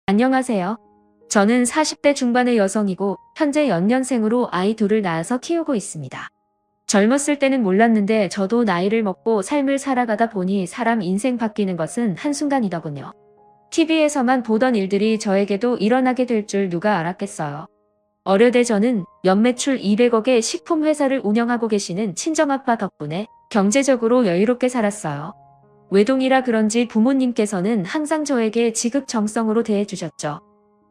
안녕하세요. 저는 40대 중반의 여성이고 현재 연년생으로 아이 둘을 낳아서 키우고 있습니다. 젊었을 때는 몰랐는데 저도 나이를 먹고 삶을 살아가다 보니 사람 인생 바뀌는 것은 한순간이더군요. TV에서만 보던 일들이 저에게도 일어나게 될 줄 누가 알았겠어요. 어려대 저는 연매출 200억의 식품 회사를 운영하고 계시는 친정아빠 덕분에 경제적으로 여유롭게 살았어요. 외동이라 그런지 부모님께서는 항상 저에게 지극정성으로 대해주셨죠.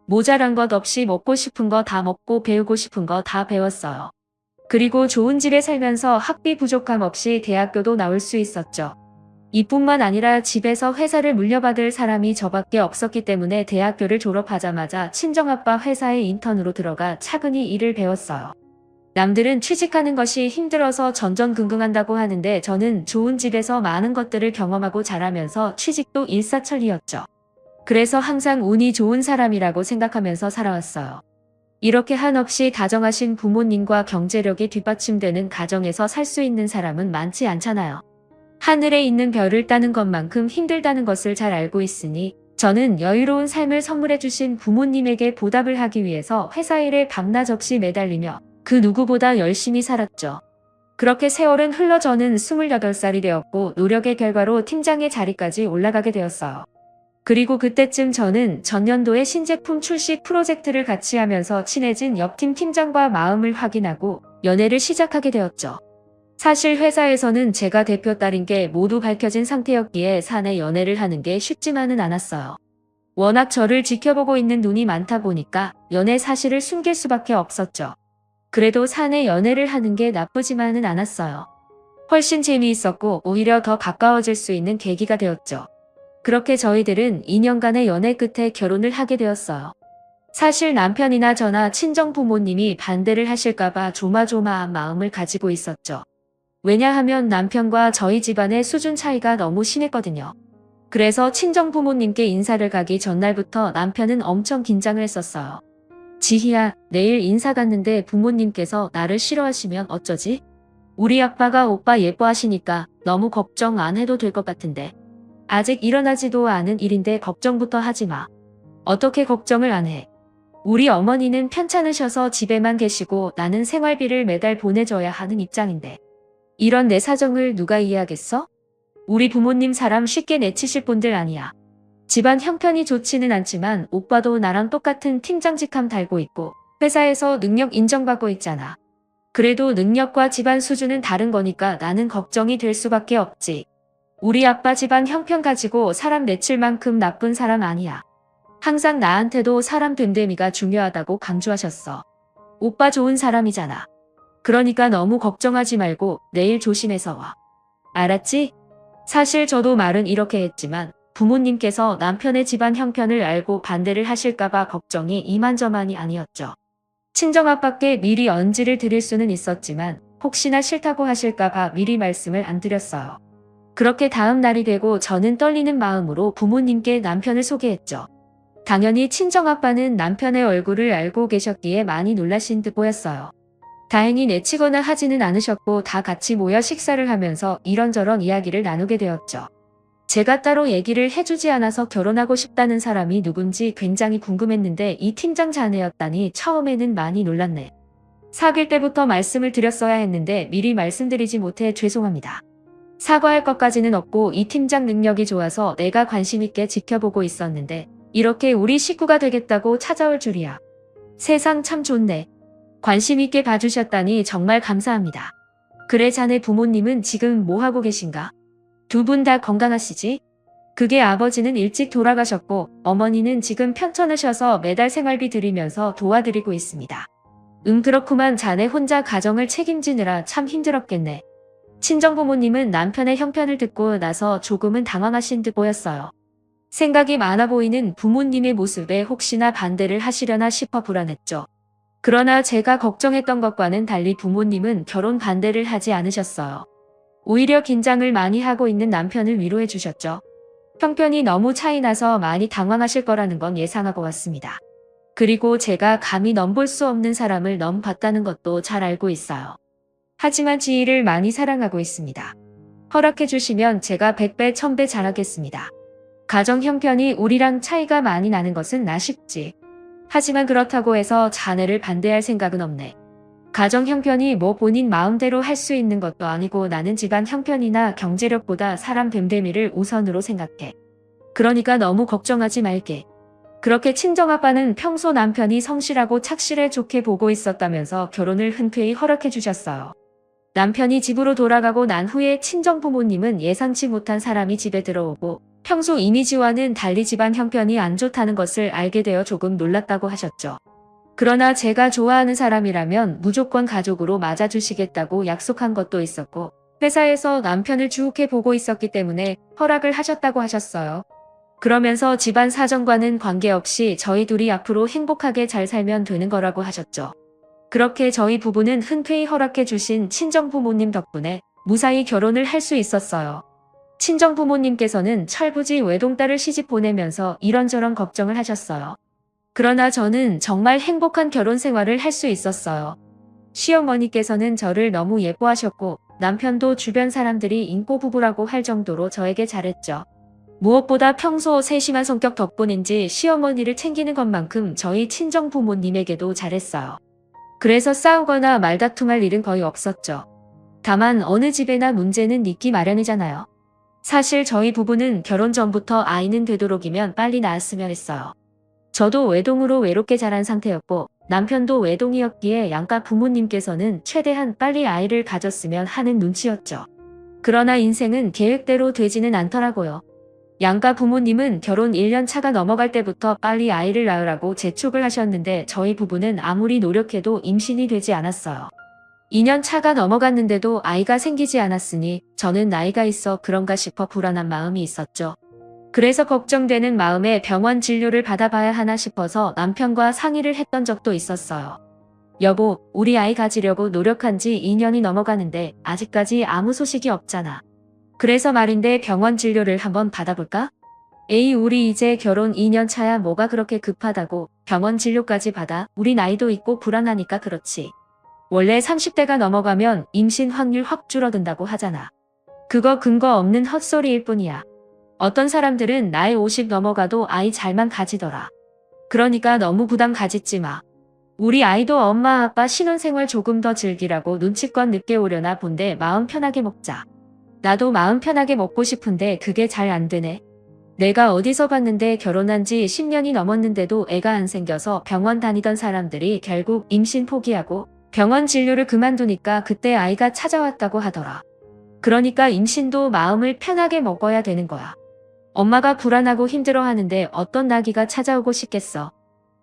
모자란 것 없이 먹고 싶은 거 다 먹고 배우고 싶은 거 다 배웠어요. 그리고 좋은 집에 살면서 학비 부족함 없이 대학교도 나올 수 있었죠. 이뿐만 아니라 집에서 회사를 물려받을 사람이 저밖에 없었기 때문에 대학교를 졸업하자마자 친정아빠 회사에 인턴으로 들어가 차근히 일을 배웠어요. 남들은 취직하는 것이 힘들어서 전전긍긍한다고 하는데 저는 좋은 집에서 많은 것들을 경험하고 자라면서 취직도 일사천리였죠. 그래서 항상 운이 좋은 사람이라고 생각하면서 살아왔어요. 이렇게 한없이 다정하신 부모님과 경제력이 뒷받침되는 가정에서 살 수 있는 사람은 많지 않잖아요. 하늘에 있는 별을 따는 것만큼 힘들다는 것을 잘 알고 있으니 저는 여유로운 삶을 선물해 주신 부모님에게 보답을 하기 위해서 회사 일에 밤낮 없이 매달리며 그 누구보다 열심히 살았죠. 그렇게 세월은 흘러 저는 28살이 되었고 노력의 결과로 팀장의 자리까지 올라가게 되었어요. 그리고 그때쯤 저는 전년도에 신제품 출시 프로젝트를 같이 하면서 친해진 옆팀 팀장과 마음을 확인하고 연애를 시작하게 되었죠. 사실 회사에서는 제가 대표 딸인 게 모두 밝혀진 상태였기에 사내 연애를 하는 게 쉽지만은 않았어요. 워낙 저를 지켜보고 있는 눈이 많다 보니까 연애 사실을 숨길 수밖에 없었죠. 그래도 사내 연애를 하는 게 나쁘지만은 않았어요. 훨씬 재미있었고 오히려 더 가까워질 수 있는 계기가 되었죠. 그렇게 저희들은 2년간의 연애 끝에 결혼을 하게 되었어요. 사실 남편이나 저나 친정 부모님이 반대를 하실까봐 조마조마한 마음을 가지고 있었죠. 왜냐하면 남편과 저희 집안의 수준 차이가 너무 심했거든요. 그래서 친정 부모님께 인사를 가기 전날부터 남편은 엄청 긴장을 했었어요. 지희야, 내일 인사 갔는데 부모님께서 나를 싫어하시면 어쩌지? 우리 아빠가 오빠 예뻐하시니까 너무 걱정 안 해도 될 것 같은데. 아직 일어나지도 않은 일인데 걱정부터 하지 마. 어떻게 걱정을 안 해? 우리 어머니는 편찮으셔서 집에만 계시고 나는 생활비를 매달 보내줘야 하는 입장인데. 이런 내 사정을 누가 이해하겠어? 우리 부모님 사람 쉽게 내치실 분들 아니야. 집안 형편이 좋지는 않지만 오빠도 나랑 똑같은 팀장직함 달고 있고 회사에서 능력 인정받고 있잖아. 그래도 능력과 집안 수준은 다른 거니까 나는 걱정이 될 수밖에 없지. 우리 아빠 집안 형편 가지고 사람 내칠 만큼 나쁜 사람 아니야. 항상 나한테도 사람 됨됨이가 중요하다고 강조하셨어. 오빠 좋은 사람이잖아. 그러니까 너무 걱정하지 말고 내일 조심해서 와. 알았지? 사실 저도 말은 이렇게 했지만 부모님께서 남편의 집안 형편을 알고 반대를 하실까봐 걱정이 이만저만이 아니었죠. 친정아빠께 미리 언지를 드릴 수는 있었지만 혹시나 싫다고 하실까봐 미리 말씀을 안 드렸어요. 그렇게 다음 날이 되고 저는 떨리는 마음으로 부모님께 남편을 소개했죠. 당연히 친정아빠는 남편의 얼굴을 알고 계셨기에 많이 놀라신 듯 보였어요. 다행히 내치거나 하지는 않으셨고 다 같이 모여 식사를 하면서 이런저런 이야기를 나누게 되었죠. 제가 따로 얘기를 해주지 않아서 결혼하고 싶다는 사람이 누군지 굉장히 궁금했는데 이 팀장 자네였다니 처음에는 많이 놀랐네. 사귈 때부터 말씀을 드렸어야 했는데 미리 말씀드리지 못해 죄송합니다. 사과할 것까지는 없고 이 팀장 능력이 좋아서 내가 관심 있게 지켜보고 있었는데 이렇게 우리 식구가 되겠다고 찾아올 줄이야. 세상 참 좋네. 관심 있게 봐주셨다니 정말 감사합니다. 그래 자네 부모님은 지금 뭐 하고 계신가? 두 분 다 건강하시지? 그게 아버지는 일찍 돌아가셨고 어머니는 지금 편찮으셔서 매달 생활비 드리면서 도와드리고 있습니다. 그렇구만 자네 혼자 가정을 책임지느라 참 힘들었겠네. 친정부모님은 남편의 형편을 듣고 나서 조금은 당황하신 듯 보였어요. 생각이 많아 보이는 부모님의 모습에 혹시나 반대를 하시려나 싶어 불안했죠. 그러나 제가 걱정했던 것과는 달리 부모님은 결혼 반대를 하지 않으셨어요. 오히려 긴장을 많이 하고 있는 남편을 위로해 주셨죠. 형편이 너무 차이 나서 많이 당황하실 거라는 건 예상하고 왔습니다. 그리고 제가 감히 넘볼 수 없는 사람을 넘봤다는 것도 잘 알고 있어요. 하지만 지희를 많이 사랑하고 있습니다. 허락해 주시면 제가 100배 1000배 잘하겠습니다. 가정 형편이 우리랑 차이가 많이 나는 것은 아쉽지. 하지만 그렇다고 해서 자네를 반대할 생각은 없네. 가정 형편이 뭐 본인 마음대로 할 수 있는 것도 아니고 나는 집안 형편이나 경제력보다 사람 됨됨이를 우선으로 생각해. 그러니까 너무 걱정하지 말게. 그렇게 친정아빠는 평소 남편이 성실하고 착실해 좋게 보고 있었다면서 결혼을 흔쾌히 허락해 주셨어요. 남편이 집으로 돌아가고 난 후에 친정부모님은 예상치 못한 사람이 집에 들어오고 평소 이미지와는 달리 집안 형편이 안 좋다는 것을 알게 되어 조금 놀랐다고 하셨죠. 그러나 제가 좋아하는 사람이라면 무조건 가족으로 맞아주시겠다고 약속한 것도 있었고 회사에서 남편을 좋게 보고 있었기 때문에 허락을 하셨다고 하셨어요. 그러면서 집안 사정과는 관계없이 저희 둘이 앞으로 행복하게 잘 살면 되는 거라고 하셨죠. 그렇게 저희 부부는 흔쾌히 허락해 주신 친정부모님 덕분에 무사히 결혼을 할 수 있었어요. 친정부모님께서는 철부지 외동딸을 시집 보내면서 이런저런 걱정을 하셨어요. 그러나 저는 정말 행복한 결혼 생활을 할 수 있었어요. 시어머니께서는 저를 너무 예뻐하셨고 남편도 주변 사람들이 인고 부부라고 할 정도로 저에게 잘했죠. 무엇보다 평소 세심한 성격 덕분인지 시어머니를 챙기는 것만큼 저희 친정 부모님에게도 잘했어요. 그래서 싸우거나 말다툼할 일은 거의 없었죠. 다만 어느 집에나 문제는 있기 마련이잖아요. 사실 저희 부부는 결혼 전부터 아이는 되도록이면 빨리 낳았으면 했어요. 저도 외동으로 외롭게 자란 상태였고 남편도 외동이었기에 양가 부모님께서는 최대한 빨리 아이를 가졌으면 하는 눈치였죠. 그러나 인생은 계획대로 되지는 않더라고요. 양가 부모님은 결혼 1년 차가 넘어갈 때부터 빨리 아이를 낳으라고 재촉을 하셨는데 저희 부부는 아무리 노력해도 임신이 되지 않았어요. 2년 차가 넘어갔는데도 아이가 생기지 않았으니 저는 나이가 있어 그런가 싶어 불안한 마음이 있었죠. 그래서 걱정되는 마음에 병원 진료를 받아봐야 하나 싶어서 남편과 상의를 했던 적도 있었어요. 여보, 우리 아이 가지려고 노력한 지 2년이 넘어가는데 아직까지 아무 소식이 없잖아. 그래서 말인데 병원 진료를 한번 받아볼까? 에이, 우리 이제 결혼 2년 차야 뭐가 그렇게 급하다고 병원 진료까지 받아. 우리 나이도 있고 불안하니까 그렇지. 원래 30대가 넘어가면 임신 확률 확 줄어든다고 하잖아. 그거 근거 없는 헛소리일 뿐이야. 어떤 사람들은 나이 50 넘어가도 아이 잘만 가지더라. 그러니까 너무 부담 가지지 마. 우리 아이도 엄마 아빠 신혼생활 조금 더 즐기라고 눈치껏 늦게 오려나 본데 마음 편하게 먹자. 나도 마음 편하게 먹고 싶은데 그게 잘 안 되네. 내가 어디서 봤는데 결혼한 지 10년이 넘었는데도 애가 안 생겨서 병원 다니던 사람들이 결국 임신 포기하고 병원 진료를 그만두니까 그때 아이가 찾아왔다고 하더라. 그러니까 임신도 마음을 편하게 먹어야 되는 거야. 엄마가 불안하고 힘들어하는데 어떤 나기가 찾아오고 싶겠어.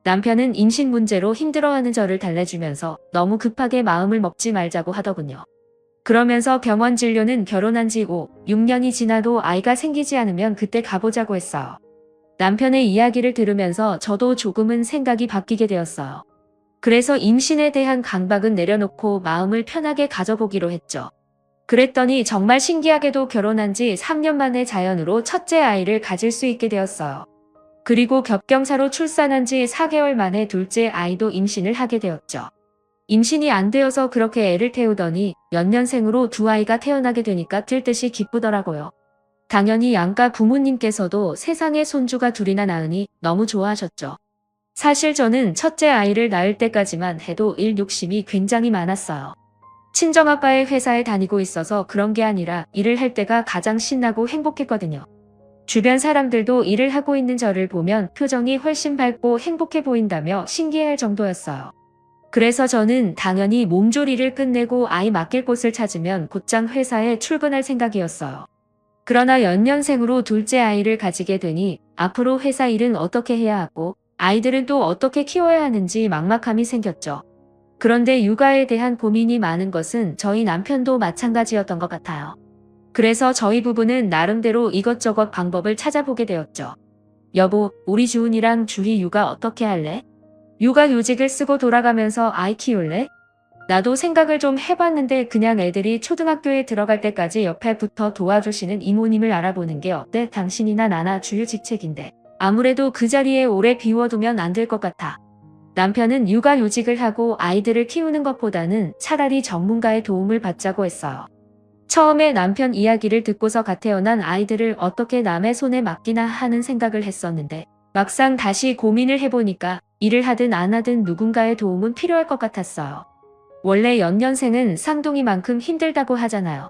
남편은 임신 문제로 힘들어하는 저를 달래주면서 너무 급하게 마음을 먹지 말자고 하더군요. 그러면서 병원 진료는 결혼한 지 5, 6년이 지나도 아이가 생기지 않으면 그때 가보자고 했어요. 남편의 이야기를 들으면서 저도 조금은 생각이 바뀌게 되었어요. 그래서 임신에 대한 강박은 내려놓고 마음을 편하게 가져보기로 했죠. 그랬더니 정말 신기하게도 결혼한 지 3년 만에 자연으로 첫째 아이를 가질 수 있게 되었어요. 그리고 겹경사로 출산한 지 4개월 만에 둘째 아이도 임신을 하게 되었죠. 임신이 안 되어서 그렇게 애를 태우더니 연년생으로 두 아이가 태어나게 되니까 뛸 듯이 기쁘더라고요. 당연히 양가 부모님께서도 세상에 손주가 둘이나 낳으니 너무 좋아하셨죠. 사실 저는 첫째 아이를 낳을 때까지만 해도 일 욕심이 굉장히 많았어요. 친정아빠의 회사에 다니고 있어서 그런 게 아니라 일을 할 때가 가장 신나고 행복했거든요. 주변 사람들도 일을 하고 있는 저를 보면 표정이 훨씬 밝고 행복해 보인다며 신기해할 정도였어요. 그래서 저는 당연히 몸조리를 끝내고 아이 맡길 곳을 찾으면 곧장 회사에 출근할 생각이었어요. 그러나 연년생으로 둘째 아이를 가지게 되니 앞으로 회사 일은 어떻게 해야 하고 아이들은 또 어떻게 키워야 하는지 막막함이 생겼죠. 그런데 육아에 대한 고민이 많은 것은 저희 남편도 마찬가지였던 것 같아요. 그래서 저희 부부는 나름대로 이것저것 방법을 찾아보게 되었죠. 여보, 우리 주은이랑 주희 육아 어떻게 할래? 육아휴직을 쓰고 돌아가면서 아이 키울래? 나도 생각을 좀 해봤는데 그냥 애들이 초등학교에 들어갈 때까지 옆에 붙어 도와주시는 이모님을 알아보는 게 어때? 당신이나 나나 주휴직책인데 아무래도 그 자리에 오래 비워두면 안 될 것 같아. 남편은 육아휴직을 하고 아이들을 키우는 것보다는 차라리 전문가의 도움을 받자고 했어요. 처음에 남편 이야기를 듣고서 갓 태어난 아이들을 어떻게 남의 손에 맡기나 하는 생각을 했었는데 막상 다시 고민을 해보니까 일을 하든 안 하든 누군가의 도움은 필요할 것 같았어요. 원래 연년생은 쌍둥이만큼 힘들다고 하잖아요.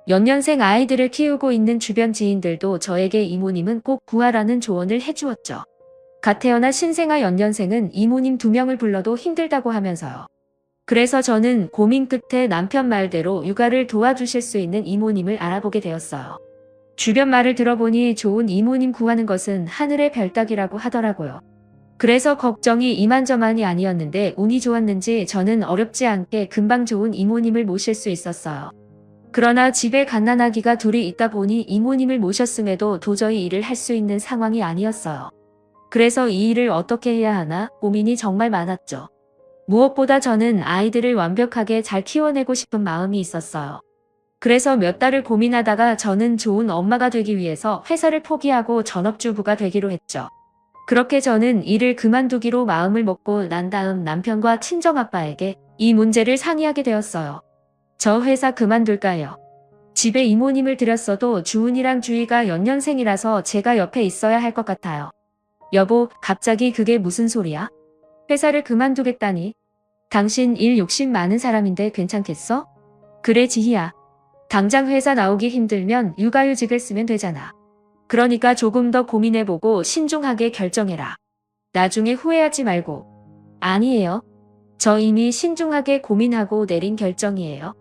연년생 아이들을 키우고 있는 주변 지인들도 저에게 이모님은 꼭 구하라는 조언을 해주었죠. 갓 태어난 신생아 연년생은 이모님 2명을 불러도 힘들다고 하면서요. 그래서 저는 고민 끝에 남편 말대로 육아를 도와주실 수 있는 이모님을 알아보게 되었어요. 주변 말을 들어보니 좋은 이모님 구하는 것은 하늘의 별 따기라고 하더라고요. 그래서 걱정이 이만저만이 아니었는데 운이 좋았는지 저는 어렵지 않게 금방 좋은 이모님을 모실 수 있었어요. 그러나 집에 갓난아기가 둘이 있다 보니 이모님을 모셨음에도 도저히 일을 할 수 있는 상황이 아니었어요. 그래서 이 일을 어떻게 해야 하나 고민이 정말 많았죠. 무엇보다 저는 아이들을 완벽하게 잘 키워내고 싶은 마음이 있었어요. 그래서 몇 달을 고민하다가 저는 좋은 엄마가 되기 위해서 회사를 포기하고 전업주부가 되기로 했죠. 그렇게 저는 일을 그만두기로 마음을 먹고 난 다음 남편과 친정아빠에게 이 문제를 상의하게 되었어요. 저 회사 그만둘까요? 집에 이모님을 들였어도 주은이랑 주희가 연년생이라서 제가 옆에 있어야 할 것 같아요. 여보, 갑자기 그게 무슨 소리야? 회사를 그만두겠다니? 당신 일 욕심 많은 사람인데 괜찮겠어? 그래 지희야. 당장 회사 나오기 힘들면 육아휴직을 쓰면 되잖아. 그러니까 조금 더 고민해보고 신중하게 결정해라. 나중에 후회하지 말고. 아니에요. 저 이미 신중하게 고민하고 내린 결정이에요.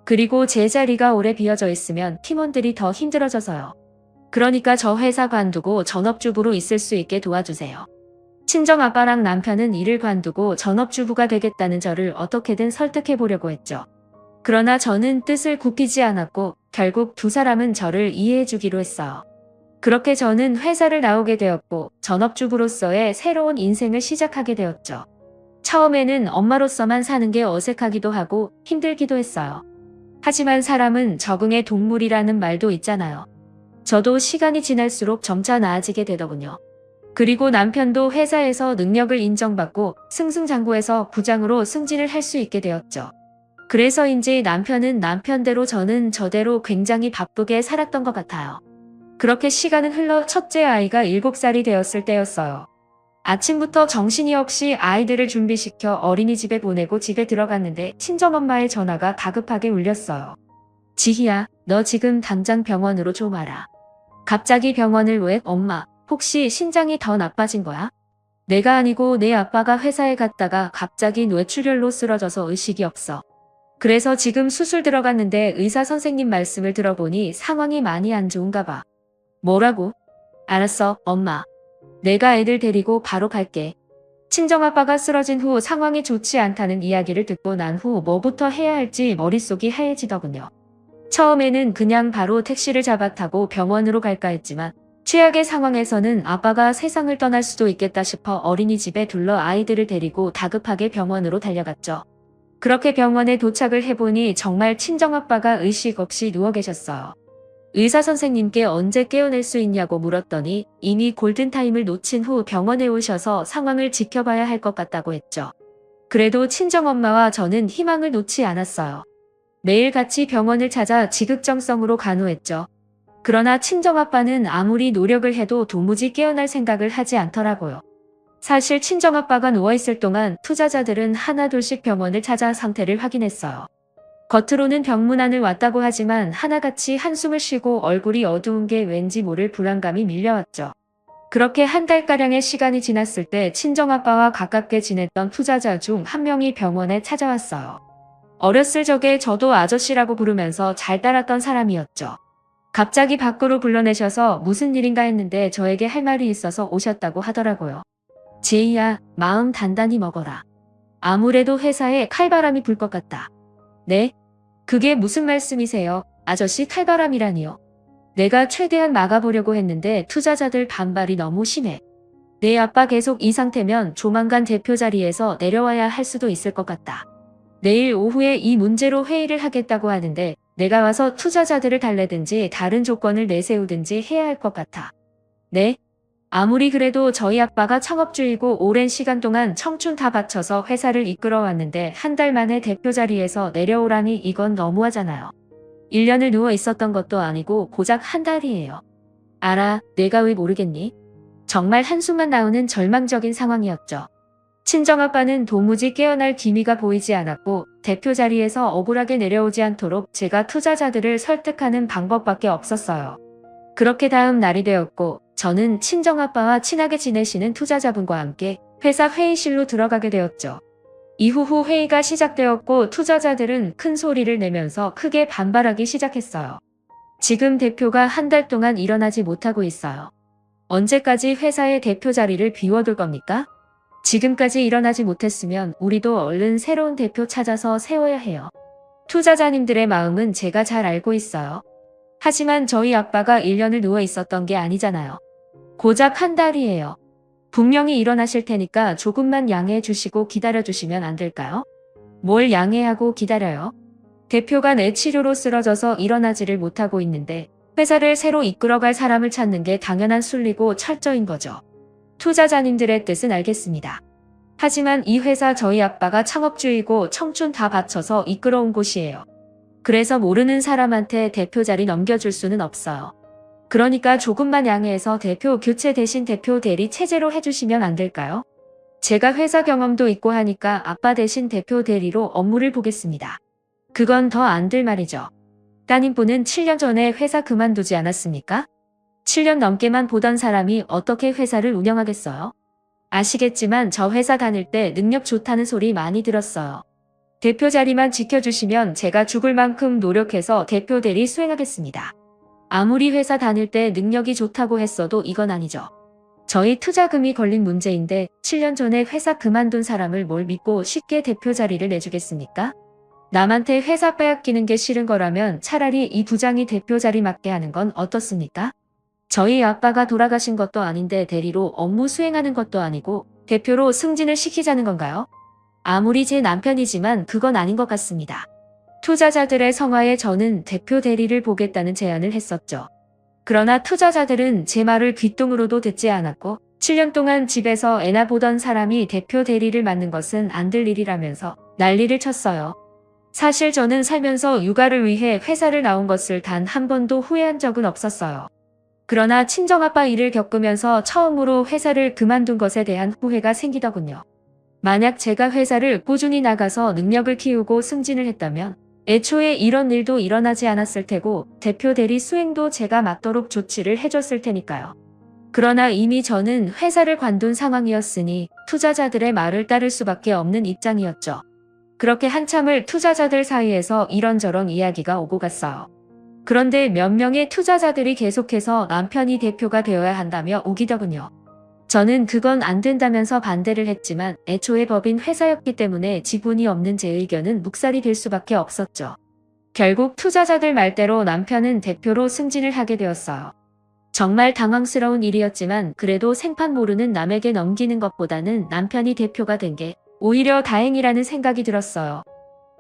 그리고 제 자리가 오래 비어져 있으면 팀원들이 더 힘들어져서요. 그러니까 저 회사 관두고 전업주부로 있을 수 있게 도와주세요. 친정아빠랑 남편은 일을 관두고 전업주부가 되겠다는 저를 어떻게든 설득해보려고 했죠. 그러나 저는 뜻을 굽히지 않았고 결국 두 사람은 저를 이해해주기로 했어요. 그렇게 저는 회사를 나오게 되었고 전업주부로서의 새로운 인생을 시작하게 되었죠. 처음에는 엄마로서만 사는 게 어색하기도 하고 힘들기도 했어요. 하지만 사람은 적응의 동물이라는 말도 있잖아요. 저도 시간이 지날수록 점차 나아지게 되더군요. 그리고 남편도 회사에서 능력을 인정받고 승승장구해서 부장으로 승진을 할 수 있게 되었죠. 그래서인지 남편은 남편대로 저는 저대로 굉장히 바쁘게 살았던 것 같아요. 그렇게 시간은 흘러 첫째 아이가 7살이 되었을 때였어요. 아침부터 정신이 없이 아이들을 준비시켜 어린이집에 보내고 집에 들어갔는데 친정엄마의 전화가 다급하게 울렸어요. 지희야, 너 지금 당장 병원으로 좀 와라. 갑자기 병원을 왜? 엄마, 혹시 신장이 더 나빠진 거야? 내가 아니고 내 아빠가 회사에 갔다가 갑자기 뇌출혈로 쓰러져서 의식이 없어. 그래서 지금 수술 들어갔는데 의사 선생님 말씀을 들어보니 상황이 많이 안 좋은가 봐. 뭐라고? 알았어, 엄마. 내가 애들 데리고 바로 갈게. 친정아빠가 쓰러진 후 상황이 좋지 않다는 이야기를 듣고 난 후 뭐부터 해야 할지 머릿속이 하얘지더군요. 처음에는 그냥 바로 택시를 잡아 타고 병원으로 갈까 했지만 최악의 상황에서는 아빠가 세상을 떠날 수도 있겠다 싶어 어린이집에 둘러 아이들을 데리고 다급하게 병원으로 달려갔죠. 그렇게 병원에 도착을 해보니 정말 친정아빠가 의식 없이 누워 계셨어요. 의사 선생님께 언제 깨어낼 수 있냐고 물었더니 이미 골든타임을 놓친 후 병원에 오셔서 상황을 지켜봐야 할 것 같다고 했죠. 그래도 친정엄마와 저는 희망을 놓지 않았어요. 매일 같이 병원을 찾아 지극정성으로 간호했죠. 그러나 친정아빠는 아무리 노력을 해도 도무지 깨어날 생각을 하지 않더라고요. 사실 친정아빠가 누워있을 동안 투자자들은 하나둘씩 병원을 찾아 상태를 확인했어요. 겉으로는 병문안을 왔다고 하지만 하나같이 한숨을 쉬고 얼굴이 어두운 게 왠지 모를 불안감이 밀려왔죠. 그렇게 한 달가량의 시간이 지났을 때 친정아빠와 가깝게 지냈던 투자자 중 한 명이 병원에 찾아왔어요. 어렸을 적에 저도 아저씨라고 부르면서 잘 따랐던 사람이었죠. 갑자기 밖으로 불러내셔서 무슨 일인가 했는데 저에게 할 말이 있어서 오셨다고 하더라고요. 제이야, 마음 단단히 먹어라. 아무래도 회사에 칼바람이 불 것 같다. 네? 그게 무슨 말씀이세요? 아저씨 칼바람이라니요. 내가 최대한 막아보려고 했는데 투자자들 반발이 너무 심해. 내 아빠 계속 이 상태면 조만간 대표 자리에서 내려와야 할 수도 있을 것 같다. 내일 오후에 이 문제로 회의를 하겠다고 하는데 내가 와서 투자자들을 달래든지 다른 조건을 내세우든지 해야 할 것 같아. 네? 아무리 그래도 저희 아빠가 창업주이고 오랜 시간 동안 청춘 다 바쳐서 회사를 이끌어왔는데 한 달 만에 대표 자리에서 내려오라니 이건 너무하잖아요. 1년을 누워 있었던 것도 아니고 고작 한 달이에요. 알아, 내가 왜 모르겠니? 정말 한숨만 나오는 절망적인 상황이었죠. 친정아빠는 도무지 깨어날 기미가 보이지 않았고 대표 자리에서 억울하게 내려오지 않도록 제가 투자자들을 설득하는 방법밖에 없었어요. 그렇게 다음 날이 되었고 저는 친정아빠와 친하게 지내시는 투자자분과 함께 회사 회의실로 들어가게 되었죠. 이후 후 회의가 시작되었고 투자자들은 큰 소리를 내면서 크게 반발하기 시작했어요. 지금 대표가 한 달 동안 일어나지 못하고 있어요. 언제까지 회사의 대표 자리를 비워둘 겁니까? 지금까지 일어나지 못했으면 우리도 얼른 새로운 대표 찾아서 세워야 해요. 투자자님들의 마음은 제가 잘 알고 있어요. 하지만 저희 아빠가 1년을 누워 있었던 게 아니잖아요. 고작 한 달이에요. 분명히 일어나실 테니까 조금만 양해해 주시고 기다려 주시면 안 될까요? 뭘 양해하고 기다려요? 대표가 내 치료로 쓰러져서 일어나지를 못하고 있는데 회사를 새로 이끌어갈 사람을 찾는 게 당연한 순리고 철저인 거죠. 투자자님들의 뜻은 알겠습니다. 하지만 이 회사 저희 아빠가 창업주이고 청춘 다 바쳐서 이끌어온 곳이에요. 그래서 모르는 사람한테 대표 자리 넘겨줄 수는 없어요. 그러니까 조금만 양해해서 대표 교체 대신 대표 대리 체제로 해주시면 안 될까요? 제가 회사 경험도 있고 하니까 아빠 대신 대표 대리로 업무를 보겠습니다. 그건 더 안 될 말이죠. 따님분은 7년 전에 회사 그만두지 않았습니까? 7년 넘게만 보던 사람이 어떻게 회사를 운영하겠어요? 아시겠지만 저 회사 다닐 때 능력 좋다는 소리 많이 들었어요. 대표 자리만 지켜주시면 제가 죽을 만큼 노력해서 대표 대리 수행하겠습니다. 아무리 회사 다닐 때 능력이 좋다고 했어도 이건 아니죠. 저희 투자금이 걸린 문제인데 7년 전에 회사 그만둔 사람을 뭘 믿고 쉽게 대표 자리를 내주겠습니까? 남한테 회사 빼앗기는 게 싫은 거라면 차라리 이 부장이 대표 자리 맡게 하는 건 어떻습니까? 저희 아빠가 돌아가신 것도 아닌데 대리로 업무 수행하는 것도 아니고 대표로 승진을 시키자는 건가요? 아무리 제 남편이지만 그건 아닌 것 같습니다. 투자자들의 성화에 저는 대표 대리를 보겠다는 제안을 했었죠. 그러나 투자자들은 제 말을 귓등으로도 듣지 않았고 7년 동안 집에서 애나 보던 사람이 대표 대리를 맡는 것은 안 될 일이라면서 난리를 쳤어요. 사실 저는 살면서 육아를 위해 회사를 나온 것을 단 한 번도 후회한 적은 없었어요. 그러나 친정아빠 일을 겪으면서 처음으로 회사를 그만둔 것에 대한 후회가 생기더군요. 만약 제가 회사를 꾸준히 나가서 능력을 키우고 승진을 했다면 애초에 이런 일도 일어나지 않았을 테고 대표 대리 수행도 제가 맡도록 조치를 해줬을 테니까요. 그러나 이미 저는 회사를 관둔 상황이었으니 투자자들의 말을 따를 수밖에 없는 입장이었죠. 그렇게 한참을 투자자들 사이에서 이런저런 이야기가 오고 갔어요. 그런데 몇 명의 투자자들이 계속해서 남편이 대표가 되어야 한다며 우기더군요. 저는 그건 안 된다면서 반대를 했지만 애초에 법인 회사였기 때문에 지분이 없는 제 의견은 묵살이 될 수밖에 없었죠. 결국 투자자들 말대로 남편은 대표로 승진을 하게 되었어요. 정말 당황스러운 일이었지만 그래도 생판 모르는 남에게 넘기는 것보다는 남편이 대표가 된 게 오히려 다행이라는 생각이 들었어요.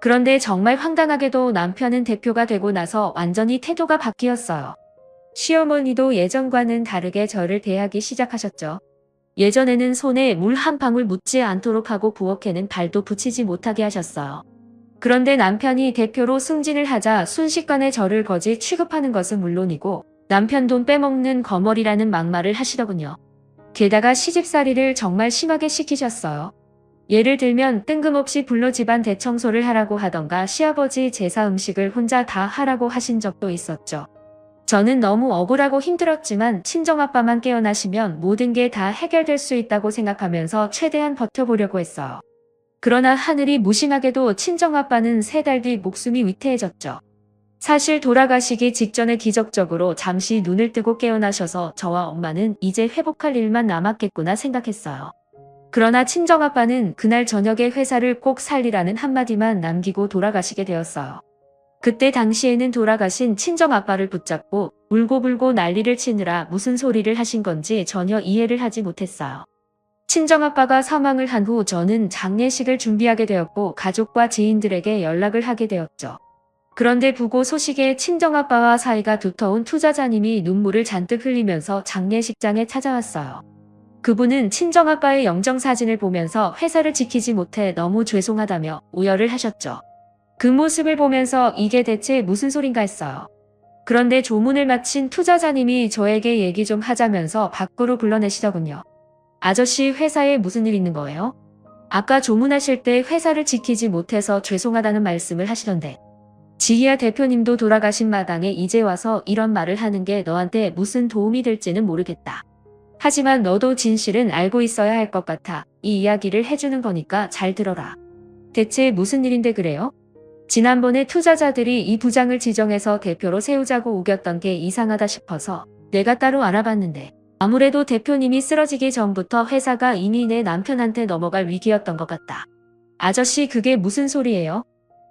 그런데 정말 황당하게도 남편은 대표가 되고 나서 완전히 태도가 바뀌었어요. 시어머니도 예전과는 다르게 저를 대하기 시작하셨죠. 예전에는 손에 물 한 방울 묻지 않도록 하고 부엌에는 발도 붙이지 못하게 하셨어요. 그런데 남편이 대표로 승진을 하자 순식간에 저를 거지 취급하는 것은 물론이고 남편 돈 빼먹는 거머리라는 막말을 하시더군요. 게다가 시집살이를 정말 심하게 시키셨어요. 예를 들면 뜬금없이 불러 집안 대청소를 하라고 하던가 시아버지 제사 음식을 혼자 다 하라고 하신 적도 있었죠. 저는 너무 억울하고 힘들었지만 친정아빠만 깨어나시면 모든 게 다 해결될 수 있다고 생각하면서 최대한 버텨보려고 했어요. 그러나 하늘이 무심하게도 친정아빠는 3달 뒤 목숨이 위태해졌죠. 사실 돌아가시기 직전에 기적적으로 잠시 눈을 뜨고 깨어나셔서 저와 엄마는 이제 회복할 일만 남았겠구나 생각했어요. 그러나 친정아빠는 그날 저녁에 회사를 꼭 살리라는 한마디만 남기고 돌아가시게 되었어요. 그때 당시에는 돌아가신 친정아빠를 붙잡고 울고불고 난리를 치느라 무슨 소리를 하신 건지 전혀 이해를 하지 못했어요. 친정아빠가 사망을 한 후 저는 장례식을 준비하게 되었고 가족과 지인들에게 연락을 하게 되었죠. 그런데 부고 소식에 친정아빠와 사이가 두터운 투자자님이 눈물을 잔뜩 흘리면서 장례식장에 찾아왔어요. 그분은 친정아빠의 영정사진을 보면서 회사를 지키지 못해 너무 죄송하다며 오열을 하셨죠. 그 모습을 보면서 이게 대체 무슨 소린가 했어요. 그런데 조문을 마친 투자자님이 저에게 얘기 좀 하자면서 밖으로 불러내시더군요. 아저씨 회사에 무슨 일 있는 거예요? 아까 조문하실 때 회사를 지키지 못해서 죄송하다는 말씀을 하시던데. 지희야 대표님도 돌아가신 마당에 이제 와서 이런 말을 하는 게 너한테 무슨 도움이 될지는 모르겠다. 하지만 너도 진실은 알고 있어야 할 것 같아. 이 이야기를 해주는 거니까 잘 들어라. 대체 무슨 일인데 그래요? 지난번에 투자자들이 이 부장을 지정해서 대표로 세우자고 우겼던 게 이상하다 싶어서 내가 따로 알아봤는데 아무래도 대표님이 쓰러지기 전부터 회사가 이미 내 남편한테 넘어갈 위기였던 것 같다. 아저씨 그게 무슨 소리예요?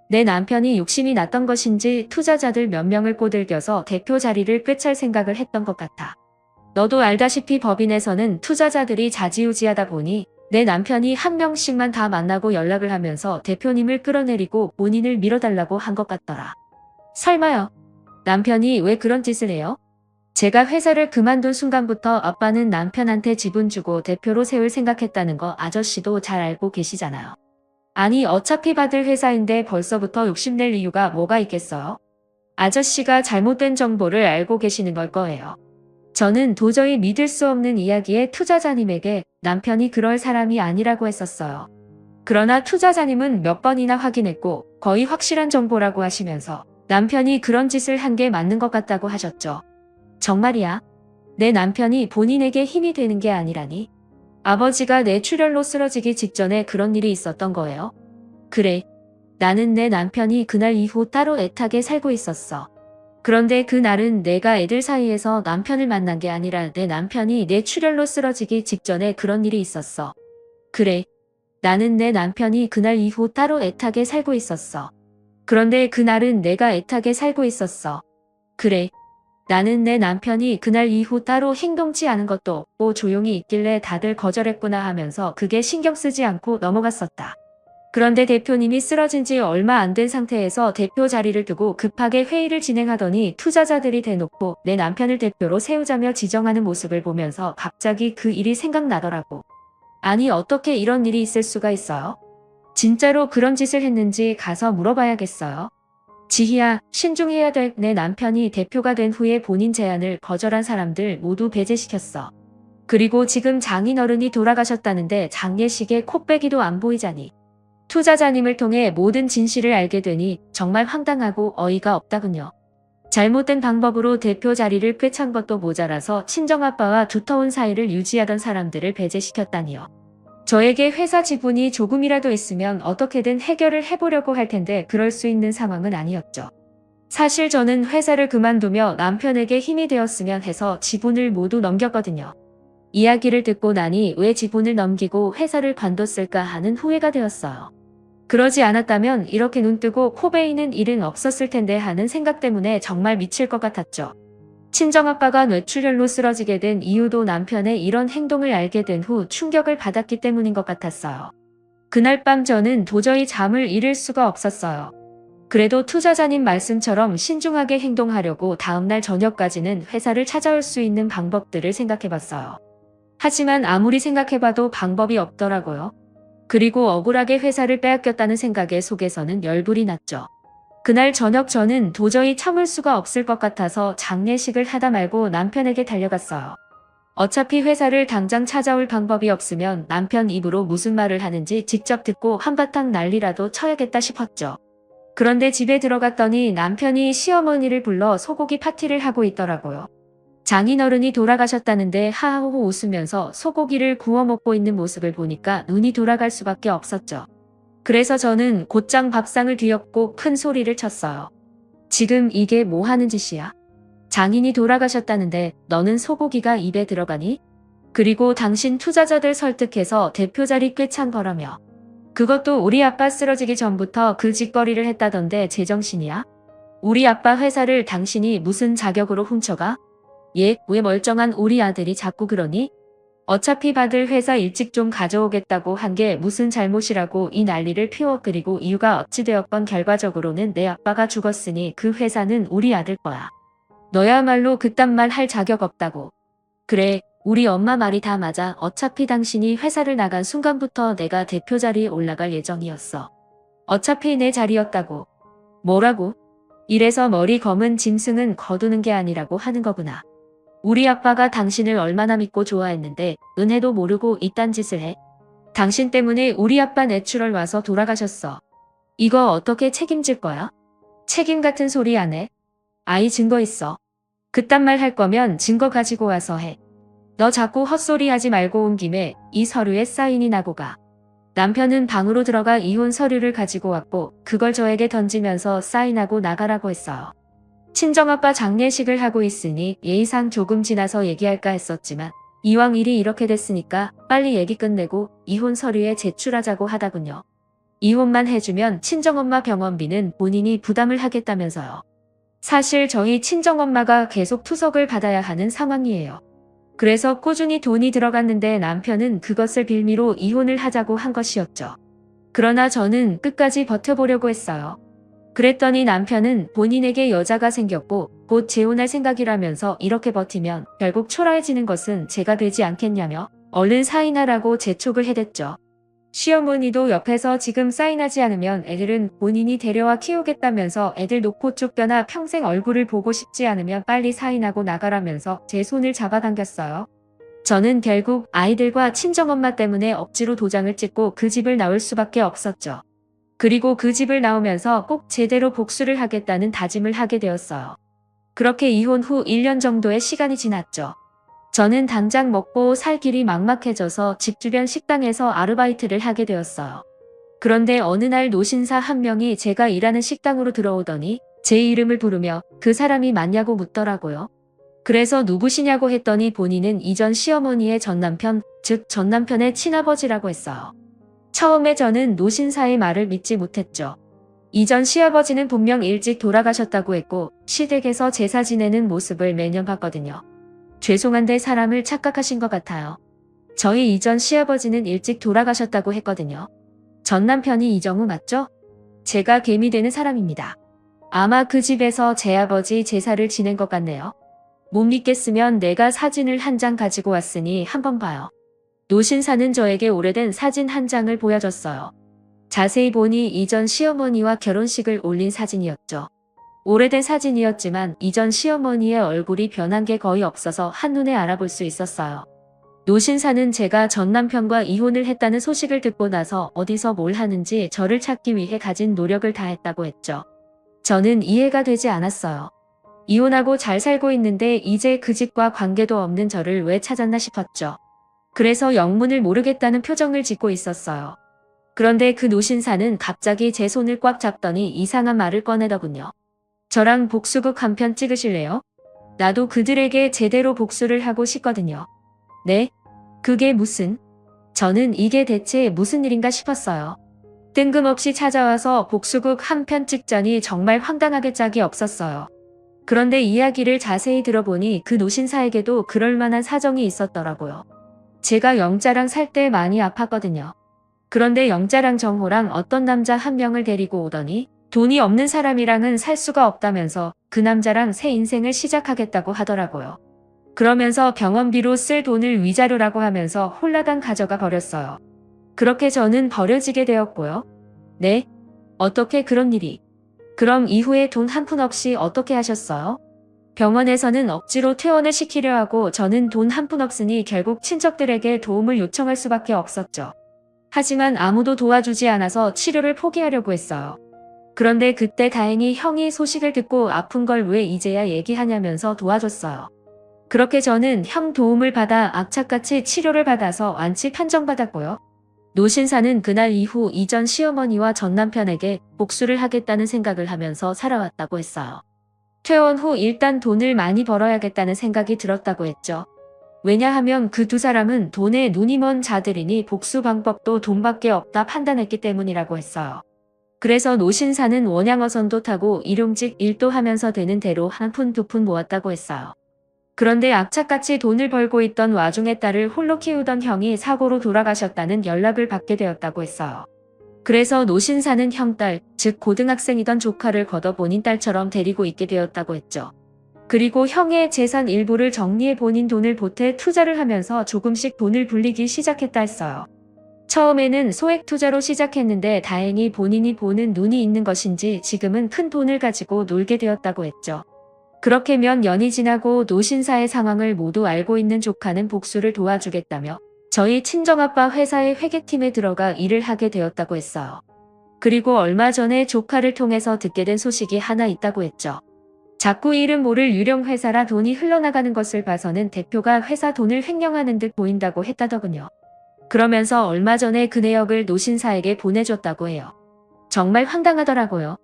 내 남편이 욕심이 났던 것인지 투자자들 몇 명을 꼬들겨서 대표 자리를 꿰찰 생각을 했던 것 같아. 너도 알다시피 법인에서는 투자자들이 좌지우지하다 보니 내 남편이 한 명씩만 다 만나고 연락을 하면서 대표님을 끌어내리고 본인을 밀어달라고 한 것 같더라. 설마요? 남편이 왜 그런 짓을 해요? 제가 회사를 그만둔 순간부터 아빠는 남편한테 지분 주고 대표로 세울 생각했다는 거 아저씨도 잘 알고 계시잖아요. 아니 어차피 받을 회사인데 벌써부터 욕심낼 이유가 뭐가 있겠어요? 아저씨가 잘못된 정보를 알고 계시는 걸 거예요. 저는 도저히 믿을 수 없는 이야기에 투자자님에게 남편이 그럴 사람이 아니라고 했었어요. 그러나 투자자님은 몇 번이나 확인했고 거의 확실한 정보라고 하시면서 남편이 그런 짓을 한 게 맞는 것 같다고 하셨죠. 정말이야? 내 남편이 본인에게 힘이 되는 게 아니라니? 아버지가 뇌출혈로 쓰러지기 직전에 그런 일이 있었던 거예요? 그래. 나는 내 남편이 그날 이후 따로 애타게 살고 있었어. 그런데 그날은 내가 애들 사이에서 남편을 만난 게 아니라 내 남편이 뇌출혈로 쓰러지기 직전에 그런 일이 있었어. 그래. 나는 내 남편이 그날 이후 따로 애타게 살고 있었어. 그런데 그날은 내가 애타게 살고 있었어. 그래. 나는 내 남편이 그날 이후 따로 행동치 않은 것도 없고 조용히 있길래 다들 거절했구나 하면서 그게 신경 쓰지 않고 넘어갔었다. 그런데 대표님이 쓰러진 지 얼마 안 된 상태에서 대표 자리를 두고 급하게 회의를 진행하더니 투자자들이 대놓고 내 남편을 대표로 세우자며 지정하는 모습을 보면서 갑자기 그 일이 생각나더라고. 아니 어떻게 이런 일이 있을 수가 있어요? 진짜로 그런 짓을 했는지 가서 물어봐야겠어요. 지희야, 신중해야 될 내 남편이 대표가 된 후에 본인 제안을 거절한 사람들 모두 배제시켰어. 그리고 지금 장인어른이 돌아가셨다는데 장례식에 코빼기도 안 보이자니. 투자자님을 통해 모든 진실을 알게 되니 정말 황당하고 어이가 없다군요. 잘못된 방법으로 대표 자리를 꿰찬 것도 모자라서 친정아빠와 두터운 사이를 유지하던 사람들을 배제시켰다니요. 저에게 회사 지분이 조금이라도 있으면 어떻게든 해결을 해보려고 할 텐데 그럴 수 있는 상황은 아니었죠. 사실 저는 회사를 그만두며 남편에게 힘이 되었으면 해서 지분을 모두 넘겼거든요. 이야기를 듣고 나니 왜 지분을 넘기고 회사를 관뒀을까 하는 후회가 되었어요. 그러지 않았다면 이렇게 눈뜨고 코 베이는 일은 없었을 텐데 하는 생각 때문에 정말 미칠 것 같았죠. 친정아빠가 뇌출혈로 쓰러지게 된 이유도 남편의 이런 행동을 알게 된 후 충격을 받았기 때문인 것 같았어요. 그날 밤 저는 도저히 잠을 이룰 수가 없었어요. 그래도 투자자님 말씀처럼 신중하게 행동하려고 다음날 저녁까지는 회사를 찾아올 수 있는 방법들을 생각해봤어요. 하지만 아무리 생각해봐도 방법이 없더라고요. 그리고 억울하게 회사를 빼앗겼다는 생각에 속에서는 열불이 났죠. 그날 저녁 저는 도저히 참을 수가 없을 것 같아서 장례식을 하다 말고 남편에게 달려갔어요. 어차피 회사를 당장 찾아올 방법이 없으면 남편 입으로 무슨 말을 하는지 직접 듣고 한바탕 난리라도 쳐야겠다 싶었죠. 그런데 집에 들어갔더니 남편이 시어머니를 불러 소고기 파티를 하고 있더라고요. 장인어른이 돌아가셨다는데 하하호호 웃으면서 소고기를 구워 먹고 있는 모습을 보니까 눈이 돌아갈 수밖에 없었죠. 그래서 저는 곧장 밥상을 뒤엎고 큰 소리를 쳤어요. 지금 이게 뭐 하는 짓이야? 장인이 돌아가셨다는데 너는 소고기가 입에 들어가니? 그리고 당신 투자자들 설득해서 대표 자리 꿰찬 거라며. 그것도 우리 아빠 쓰러지기 전부터 그 짓거리를 했다던데 제정신이야? 우리 아빠 회사를 당신이 무슨 자격으로 훔쳐가? 예, 왜 멀쩡한 우리 아들이 자꾸 그러니? 어차피 받을 회사 일찍 좀 가져오겠다고 한 게 무슨 잘못이라고 이 난리를 피워. 그리고 이유가 어찌되었건 결과적으로는 내 아빠가 죽었으니 그 회사는 우리 아들 거야. 너야말로 그딴 말 할 자격 없다고. 그래, 우리 엄마 말이 다 맞아. 어차피 당신이 회사를 나간 순간부터 내가 대표 자리에 올라갈 예정이었어. 어차피 내 자리였다고. 뭐라고? 이래서 머리 검은 짐승은 거두는 게 아니라고 하는 거구나. 우리 아빠가 당신을 얼마나 믿고 좋아했는데 은혜도 모르고 이딴 짓을 해. 당신 때문에 우리 아빠 내추럴 와서 돌아가셨어. 이거 어떻게 책임질 거야? 책임 같은 소리 안 해. 아이 증거 있어. 그딴 말 할 거면 증거 가지고 와서 해. 너 자꾸 헛소리 하지 말고 온 김에 이 서류에 사인이 나고 가. 남편은 방으로 들어가 이혼 서류를 가지고 왔고 그걸 저에게 던지면서 사인하고 나가라고 했어요. 친정아빠 장례식을 하고 있으니 예의상 조금 지나서 얘기할까 했었지만 이왕 일이 이렇게 됐으니까 빨리 얘기 끝내고 이혼 서류에 제출하자고 하다군요. 이혼만 해주면 친정엄마 병원비는 본인이 부담을 하겠다면서요. 사실 저희 친정엄마가 계속 투석을 받아야 하는 상황이에요. 그래서 꾸준히 돈이 들어갔는데 남편은 그것을 빌미로 이혼을 하자고 한 것이었죠. 그러나 저는 끝까지 버텨보려고 했어요. 그랬더니 남편은 본인에게 여자가 생겼고 곧 재혼할 생각이라면서 이렇게 버티면 결국 초라해지는 것은 제가 되지 않겠냐며 얼른 사인하라고 재촉을 해댔죠. 시어머니도 옆에서 지금 사인하지 않으면 애들은 본인이 데려와 키우겠다면서 애들 놓고 쫓겨나 평생 얼굴을 보고 싶지 않으면 빨리 사인하고 나가라면서 제 손을 잡아당겼어요. 저는 결국 아이들과 친정엄마 때문에 억지로 도장을 찍고 그 집을 나올 수밖에 없었죠. 그리고 그 집을 나오면서 꼭 제대로 복수를 하겠다는 다짐을 하게 되었어요. 그렇게 이혼 후 1년 정도의 시간이 지났죠. 저는 당장 먹고 살 길이 막막해져서 집 주변 식당에서 아르바이트를 하게 되었어요. 그런데 어느 날 노신사 한 명이 제가 일하는 식당으로 들어오더니 제 이름을 부르며 그 사람이 맞냐고 묻더라고요. 그래서 누구시냐고 했더니 본인은 이전 시어머니의 전남편, 즉 전남편의 친아버지라고 했어요. 처음에 저는 노신사의 말을 믿지 못했죠. 이전 시아버지는 분명 일찍 돌아가셨다고 했고 시댁에서 제사 지내는 모습을 매년 봤거든요. 죄송한데 사람을 착각하신 것 같아요. 저희 이전 시아버지는 일찍 돌아가셨다고 했거든요. 전 남편이 이정우 맞죠? 제가 개미 되는 사람입니다. 아마 그 집에서 제 아버지 제사를 지낸 것 같네요. 못 믿겠으면 내가 사진을 한 장 가지고 왔으니 한번 봐요. 노신사는 저에게 오래된 사진 한 장을 보여줬어요. 자세히 보니 이전 시어머니와 결혼식을 올린 사진이었죠. 오래된 사진이었지만 이전 시어머니의 얼굴이 변한 게 거의 없어서 한눈에 알아볼 수 있었어요. 노신사는 제가 전 남편과 이혼을 했다는 소식을 듣고 나서 어디서 뭘 하는지 저를 찾기 위해 가진 노력을 다했다고 했죠. 저는 이해가 되지 않았어요. 이혼하고 잘 살고 있는데 이제 그 집과 관계도 없는 저를 왜 찾았나 싶었죠. 그래서 영문을 모르겠다는 표정을 짓고 있었어요. 그런데 그 노신사는 갑자기 제 손을 꽉 잡더니 이상한 말을 꺼내더군요. 저랑 복수극 한 편 찍으실래요? 나도 그들에게 제대로 복수를 하고 싶거든요. 네? 그게 무슨? 저는 이게 대체 무슨 일인가 싶었어요. 뜬금없이 찾아와서 복수극 한 편 찍자니 정말 황당하게 짝이 없었어요. 그런데 이야기를 자세히 들어보니 그 노신사에게도 그럴 만한 사정이 있었더라고요. 제가 영자랑 살 때 많이 아팠거든요. 그런데 영자랑 정호랑 어떤 남자 한 명을 데리고 오더니 돈이 없는 사람이랑은 살 수가 없다면서 그 남자랑 새 인생을 시작하겠다고 하더라고요. 그러면서 병원비로 쓸 돈을 위자료라고 하면서 홀라당 가져가 버렸어요. 그렇게 저는 버려지게 되었고요. 네? 어떻게 그런 일이? 그럼 이후에 돈 한 푼 없이 어떻게 하셨어요? 병원에서는 억지로 퇴원을 시키려 하고 저는 돈 한 푼 없으니 결국 친척들에게 도움을 요청할 수밖에 없었죠. 하지만 아무도 도와주지 않아서 치료를 포기하려고 했어요. 그런데 그때 다행히 형이 소식을 듣고 아픈 걸 왜 이제야 얘기하냐면서 도와줬어요. 그렇게 저는 형 도움을 받아 악착같이 치료를 받아서 완치 판정받았고요. 노신사는 그날 이후 이전 시어머니와 전 남편에게 복수를 하겠다는 생각을 하면서 살아왔다고 했어요. 퇴원 후 일단 돈을 많이 벌어야겠다는 생각이 들었다고 했죠. 왜냐하면 그 두 사람은 돈에 눈이 먼 자들이니 복수 방법도 돈밖에 없다 판단했기 때문이라고 했어요. 그래서 노신사는 원양어선도 타고 일용직 일도 하면서 되는 대로 한 푼 두 푼 모았다고 했어요. 그런데 악착같이 돈을 벌고 있던 와중에 딸을 홀로 키우던 형이 사고로 돌아가셨다는 연락을 받게 되었다고 했어요. 그래서 노신사는 형딸, 즉 고등학생이던 조카를 걷어 본인 딸처럼 데리고 있게 되었다고 했죠. 그리고 형의 재산 일부를 정리해 본인 돈을 보태 투자를 하면서 조금씩 돈을 불리기 시작했다 했어요. 처음에는 소액 투자로 시작했는데 다행히 본인이 보는 눈이 있는 것인지 지금은 큰 돈을 가지고 놀게 되었다고 했죠. 그렇게 몇 년이 지나고 노신사의 상황을 모두 알고 있는 조카는 복수를 도와주겠다며 저희 친정아빠 회사의 회계팀에 들어가 일을 하게 되었다고 했어요. 그리고 얼마 전에 조카를 통해서 듣게 된 소식이 하나 있다고 했죠. 자꾸 이름 모를 유령 회사라 돈이 흘러나가는 것을 봐서는 대표가 회사 돈을 횡령하는 듯 보인다고 했다더군요. 그러면서 얼마 전에 그 내역을 노신사에게 보내줬다고 해요. 정말 황당하더라고요.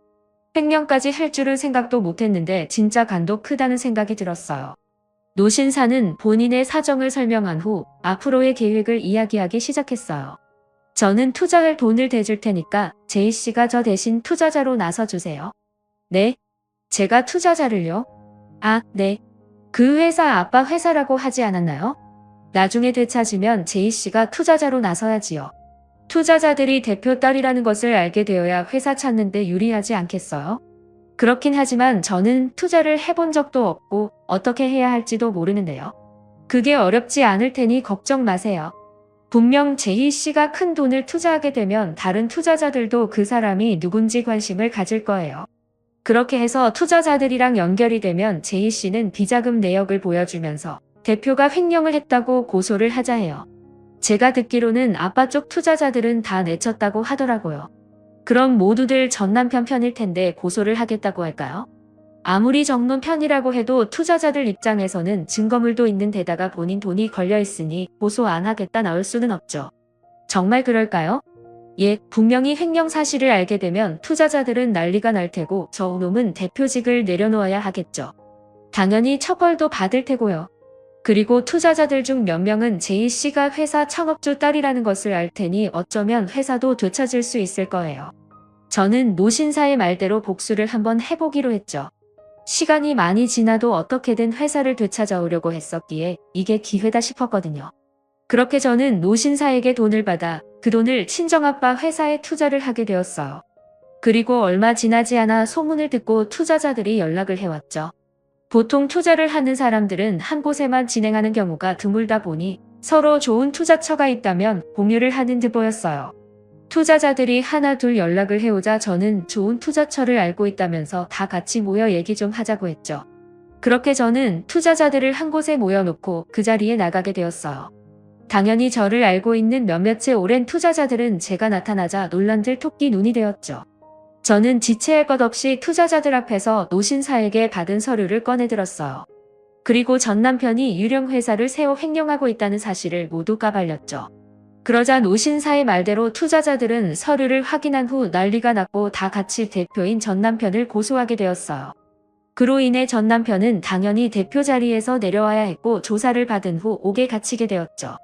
횡령까지 할 줄은 생각도 못했는데 진짜 간도 크다는 생각이 들었어요. 노신사는 본인의 사정을 설명한 후 앞으로의 계획을 이야기하기 시작했어요. 저는 투자할 돈을 대줄 테니까 제이씨가 저 대신 투자자로 나서주세요. 네? 제가 투자자를요? 아, 네. 그 회사 아빠 회사라고 하지 않았나요? 나중에 되찾으면 제이씨가 투자자로 나서야지요. 투자자들이 대표 딸이라는 것을 알게 되어야 회사 찾는데 유리하지 않겠어요? 그렇긴 하지만 저는 투자를 해본 적도 없고 어떻게 해야 할지도 모르는데요. 그게 어렵지 않을 테니 걱정 마세요. 분명 제이씨가 큰 돈을 투자하게 되면 다른 투자자들도 그 사람이 누군지 관심을 가질 거예요. 그렇게 해서 투자자들이랑 연결이 되면 제이씨는 비자금 내역을 보여주면서 대표가 횡령을 했다고 고소를 하자 해요. 제가 듣기로는 아빠 쪽 투자자들은 다 내쳤다고 하더라고요. 그럼 모두들 전 남편 편일 텐데 고소를 하겠다고 할까요? 아무리 정론 편이라고 해도 투자자들 입장에서는 증거물도 있는 데다가 본인 돈이 걸려있으니 고소 안 하겠다 나올 수는 없죠. 정말 그럴까요? 예, 분명히 횡령 사실을 알게 되면 투자자들은 난리가 날 테고 저놈은 대표직을 내려놓아야 하겠죠. 당연히 처벌도 받을 테고요. 그리고 투자자들 중 몇 명은 제이씨가 회사 창업주 딸이라는 것을 알 테니 어쩌면 회사도 되찾을 수 있을 거예요. 저는 노신사의 말대로 복수를 한번 해보기로 했죠. 시간이 많이 지나도 어떻게든 회사를 되찾아오려고 했었기에 이게 기회다 싶었거든요. 그렇게 저는 노신사에게 돈을 받아 그 돈을 친정아빠 회사에 투자를 하게 되었어요. 그리고 얼마 지나지 않아 소문을 듣고 투자자들이 연락을 해왔죠. 보통 투자를 하는 사람들은 한 곳에만 진행하는 경우가 드물다 보니 서로 좋은 투자처가 있다면 공유를 하는 듯 보였어요. 투자자들이 하나 둘 연락을 해오자 저는 좋은 투자처를 알고 있다면서 다 같이 모여 얘기 좀 하자고 했죠. 그렇게 저는 투자자들을 한 곳에 모여놓고 그 자리에 나가게 되었어요. 당연히 저를 알고 있는 몇몇의 오랜 투자자들은 제가 나타나자 놀란들 토끼 눈이 되었죠. 저는 지체할 것 없이 투자자들 앞에서 노신사에게 받은 서류를 꺼내들었어요. 그리고 전 남편이 유령 회사를 세워 횡령하고 있다는 사실을 모두 까발렸죠. 그러자 노신사의 말대로 투자자들은 서류를 확인한 후 난리가 났고 다 같이 대표인 전 남편을 고소하게 되었어요. 그로 인해 전 남편은 당연히 대표 자리에서 내려와야 했고 조사를 받은 후 옥에 갇히게 되었죠.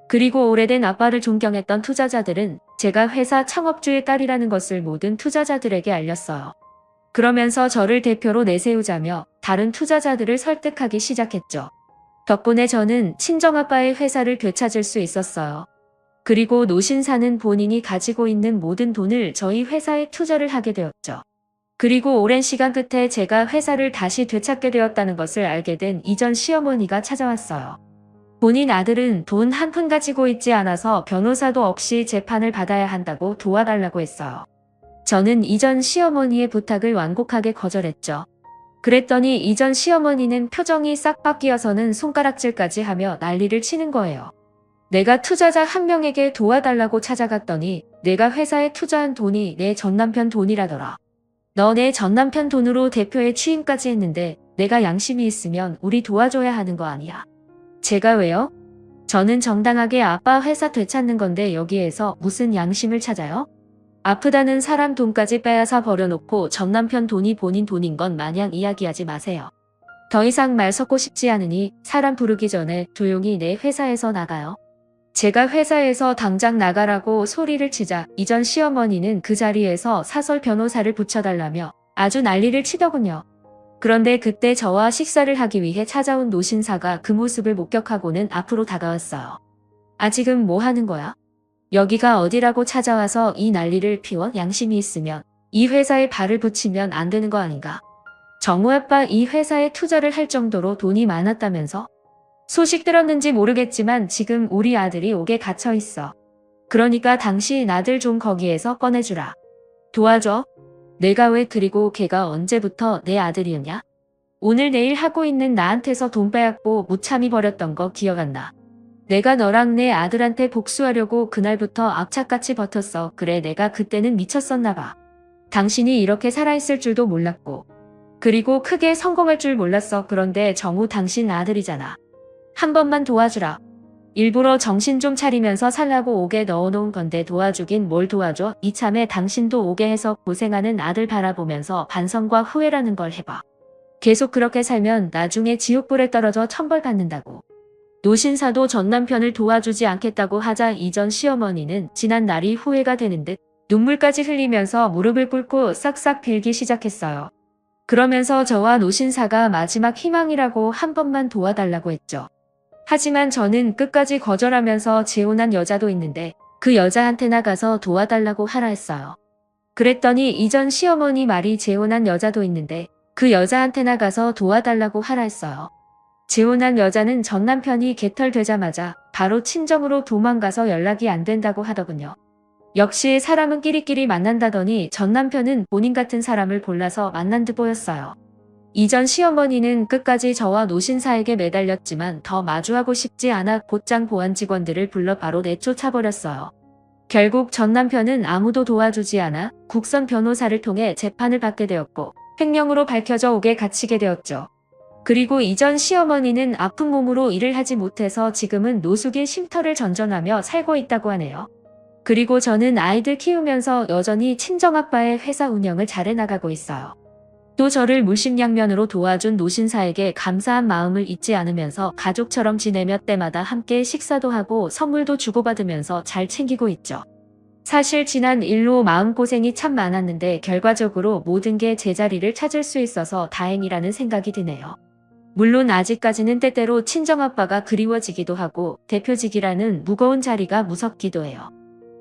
그리고 오래된 아빠를 존경했던 투자자들은 제가 회사 창업주의 딸이라는 것을 모든 투자자들에게 알렸어요. 그러면서 저를 대표로 내세우자며 다른 투자자들을 설득하기 시작했죠. 덕분에 저는 친정아빠의 회사를 되찾을 수 있었어요. 그리고 노신사는 본인이 가지고 있는 모든 돈을 저희 회사에 투자를 하게 되었죠. 그리고 오랜 시간 끝에 제가 회사를 다시 되찾게 되었다는 것을 알게 된 이전 시어머니가 찾아왔어요. 본인 아들은 돈 한 푼 가지고 있지 않아서 변호사도 없이 재판을 받아야 한다고 도와달라고 했어요. 저는 이전 시어머니의 부탁을 완곡하게 거절했죠. 그랬더니 이전 시어머니는 표정이 싹 바뀌어서는 손가락질까지 하며 난리를 치는 거예요. 내가 투자자 한 명에게 도와달라고 찾아갔더니 내가 회사에 투자한 돈이 내 전남편 돈이라더라. 너 내 전남편 돈으로 대표에 취임까지 했는데 내가 양심이 있으면 우리 도와줘야 하는 거 아니야. 제가 왜요? 저는 정당하게 아빠 회사 되찾는 건데 여기에서 무슨 양심을 찾아요? 아프다는 사람 돈까지 빼앗아 버려놓고 전남편 돈이 본인 돈인 건 마냥 이야기하지 마세요. 더 이상 말 섞고 싶지 않으니 사람 부르기 전에 조용히 내 회사에서 나가요. 제가 회사에서 당장 나가라고 소리를 치자 이전 시어머니는 그 자리에서 사설 변호사를 붙여달라며 아주 난리를 치더군요. 그런데 그때 저와 식사를 하기 위해 찾아온 노신사가 그 모습을 목격하고는 앞으로 다가왔어요. 아, 지금 뭐 하는 거야? 여기가 어디라고 찾아와서 이 난리를 피워? 양심이 있으면 이 회사에 발을 붙이면 안 되는 거 아닌가? 정우 아빠 이 회사에 투자를 할 정도로 돈이 많았다면서? 소식 들었는지 모르겠지만 지금 우리 아들이 옥에 갇혀 있어. 그러니까 당신 아들 좀 거기에서 꺼내주라. 도와줘. 내가 왜 그리고 걔가 언제부터 내 아들이었냐? 오늘 내일 하고 있는 나한테서 돈 빼앗고 무참히 버렸던 거 기억 안 나. 내가 너랑 내 아들한테 복수하려고 그날부터 악착같이 버텼어. 그래 내가 그때는 미쳤었나 봐. 당신이 이렇게 살아있을 줄도 몰랐고. 그리고 크게 성공할 줄 몰랐어. 그런데 정우 당신 아들이잖아. 한 번만 도와주라. 일부러 정신 좀 차리면서 살라고 옥에 넣어놓은 건데 도와주긴 뭘 도와줘. 이참에 당신도 옥에 해서 고생하는 아들 바라보면서 반성과 후회라는 걸 해봐. 계속 그렇게 살면 나중에 지옥불에 떨어져 천벌 받는다고. 노신사도 전 남편을 도와주지 않겠다고 하자 이전 시어머니는 지난 날이 후회가 되는 듯 눈물까지 흘리면서 무릎을 꿇고 싹싹 빌기 시작했어요. 그러면서 저와 노신사가 마지막 희망이라고 한 번만 도와달라고 했죠. 하지만 저는 끝까지 거절하면서 재혼한 여자도 있는데 그 여자한테나 가서 도와달라고 하라 했어요. 그랬더니 이전 시어머니 말이 재혼한 여자도 있는데 그 여자한테나 가서 도와달라고 하라 했어요. 재혼한 여자는 전 남편이 개털되자마자 바로 친정으로 도망가서 연락이 안 된다고 하더군요. 역시 사람은 끼리끼리 만난다더니 전 남편은 본인 같은 사람을 골라서 만난 듯 보였어요. 이전 시어머니는 끝까지 저와 노신사에게 매달렸지만 더 마주하고 싶지 않아 곧장 보안 직원들을 불러 바로 내쫓아버렸어요. 결국 전 남편은 아무도 도와주지 않아 국선 변호사를 통해 재판을 받게 되었고 횡령으로 밝혀져 옥에 갇히게 되었죠. 그리고 이전 시어머니는 아픈 몸으로 일을 하지 못해서 지금은 노숙인 쉼터를 전전하며 살고 있다고 하네요. 그리고 저는 아이들 키우면서 여전히 친정아빠의 회사 운영을 잘해나가고 있어요. 또 저를 물심양면으로 도와준 노신사에게 감사한 마음을 잊지 않으면서 가족처럼 지내며 때마다 함께 식사도 하고 선물도 주고받으면서 잘 챙기고 있죠. 사실 지난 일로 마음고생이 참 많았는데 결과적으로 모든 게 제자리를 찾을 수 있어서 다행이라는 생각이 드네요. 물론 아직까지는 때때로 친정아빠가 그리워지기도 하고 대표직이라는 무거운 자리가 무섭기도 해요.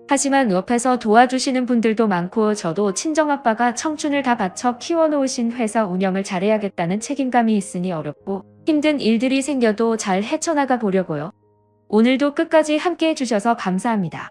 하지만 옆에서 도와주시는 분들도 많고 저도 친정아빠가 청춘을 다 바쳐 키워놓으신 회사 운영을 잘해야겠다는 책임감이 있으니 어렵고 힘든 일들이 생겨도 잘 헤쳐나가 보려고요. 오늘도 끝까지 함께 해주셔서 감사합니다.